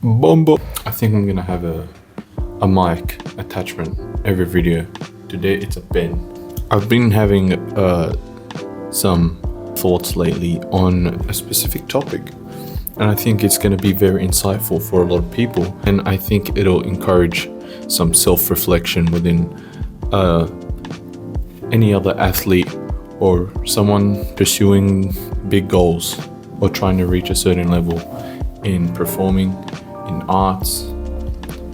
Bombo. I think I'm gonna have a mic attachment every video. Today it's a pen. I've been having some thoughts lately on a specific topic, and I think it's gonna be very insightful for a lot of people, and I think it'll encourage some self-reflection within any other athlete or someone pursuing big goals or trying to reach a certain level in performing, in arts,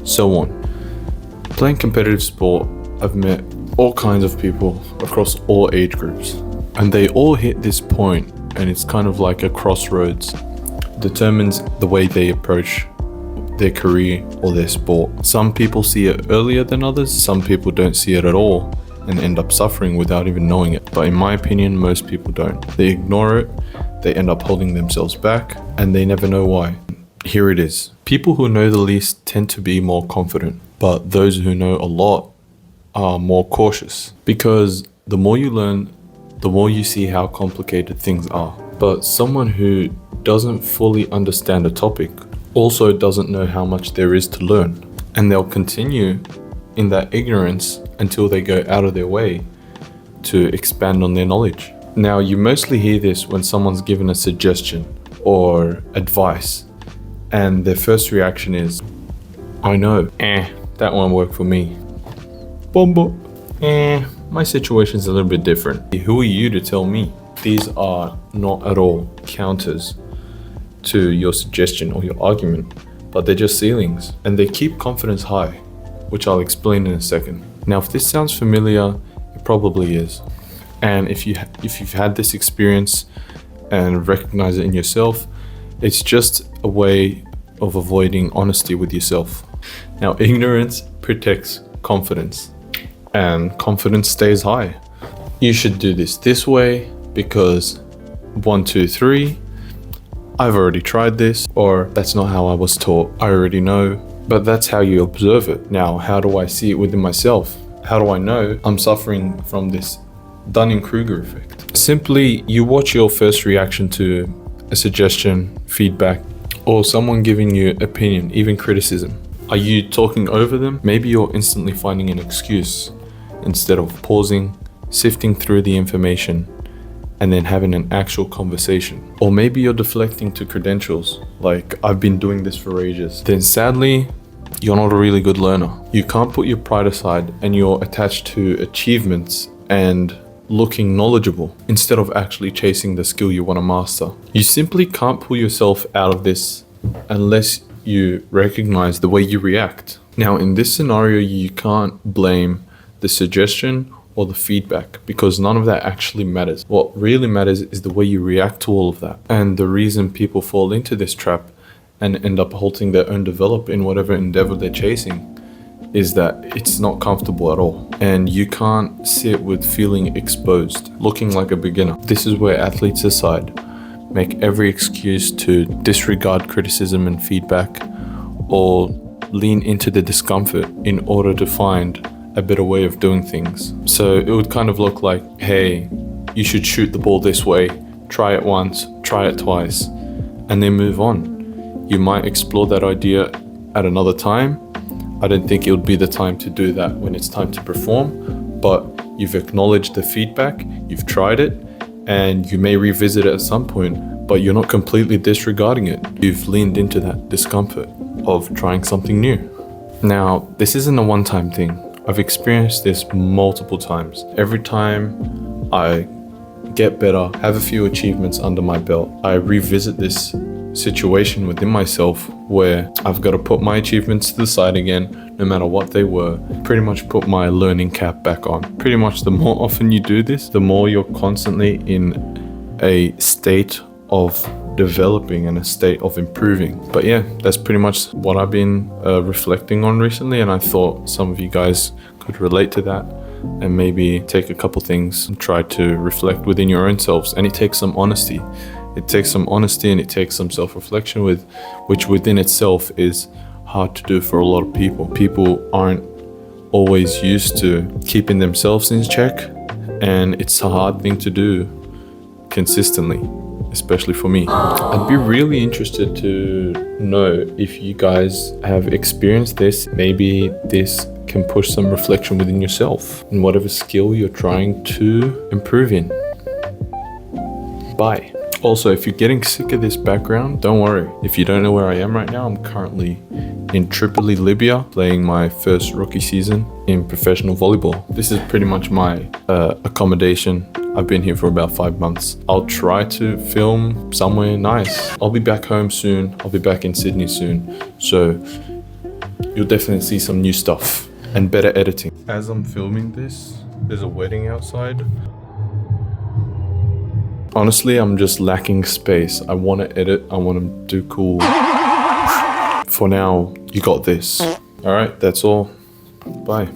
so on. Playing competitive sport, I've met all kinds of people across all age groups, and they all hit this point, and it's kind of like a crossroads, determines the way they approach their career or their sport. Some people see it earlier than others, some people don't see it at all and end up suffering without even knowing it. But in my opinion, most people don't. They ignore it, they end up holding themselves back, and they never know why. Here it is. People who know the least tend to be more confident, but those who know a lot are more cautious, because the more you learn, the more you see how complicated things are. But someone who doesn't fully understand a topic also doesn't know how much there is to learn, and they'll continue in that ignorance until they go out of their way to expand on their knowledge. Now, you mostly hear this when someone's given a suggestion or advice, and their first reaction is, I know, that won't work for me. Bombo, my situation's a little bit different. Who are you to tell me? These are not at all counters to your suggestion or your argument, but they're just ceilings, and they keep confidence high, which I'll explain in a second. Now, if this sounds familiar, it probably is. And if you've had this experience and recognize it in yourself, it's just a way of avoiding honesty with yourself. Now, ignorance protects confidence, and confidence stays high. You should do this way because 1, 2, 3, I've already tried this, or that's not how I was taught, I already know. But that's how you observe it. Now, how do I see it within myself? How do I know I'm suffering from this Dunning-Kruger effect? Simply, you watch your first reaction to a suggestion, feedback, or someone giving you opinion, even criticism. Are you talking over them? Maybe you're instantly finding an excuse instead of pausing, sifting through the information, and then having an actual conversation. Or maybe you're deflecting to credentials, like I've been doing this for ages. Then sadly, you're not a really good learner. You can't put your pride aside and you're attached to achievements and looking knowledgeable instead of actually chasing the skill you want to master. You simply can't pull yourself out of this unless you recognize the way you react. Now, in this scenario, you can't blame the suggestion or the feedback, because none of that actually matters. What really matters is the way you react to all of that. And the reason people fall into this trap and end up halting their own development in whatever endeavor they're chasing is that it's not comfortable at all. And you can't sit with feeling exposed, looking like a beginner. This is where athletes aside make every excuse to disregard criticism and feedback or lean into the discomfort in order to find a better way of doing things. So it would kind of look like, hey, you should shoot the ball this way, try it once, try it twice, and then move on. You might explore that idea at another time. I don't think it would be the time to do that when it's time to perform, but you've acknowledged the feedback, you've tried it, and you may revisit it at some point, but you're not completely disregarding it. You've leaned into that discomfort of trying something new. Now, this isn't a one-time thing. I've experienced this multiple times. Every time I get better, have a few achievements under my belt, I revisit this situation within myself where I've got to put my achievements to the side again, no matter what they were, pretty much put my learning cap back on. Pretty much the more often you do this, the more you're constantly in a state of developing and a state of improving. But yeah, that's pretty much what I've been reflecting on recently, and I thought some of you guys could relate to that and maybe take a couple things and try to reflect within your own selves. And it takes some honesty. It takes some honesty and it takes some self-reflection, which within itself is hard to do for a lot of people. People aren't always used to keeping themselves in check, and it's a hard thing to do consistently. especially for me. I'd be really interested to know if you guys have experienced this. Maybe this can push some reflection within yourself in whatever skill you're trying to improve in. Bye. Also, if you're getting sick of this background, don't worry. If you don't know where I am right now, I'm currently in Tripoli, Libya, playing my first rookie season in professional volleyball. This is pretty much my accommodation. I've been here for about 5 months. I'll try to film somewhere nice. I'll be back home soon. I'll be back in Sydney soon. So you'll definitely see some new stuff and better editing. As I'm filming this, there's a wedding outside. Honestly, I'm just lacking space. I want to edit. I want to do cool. For now, you got this. All right, that's all. Bye.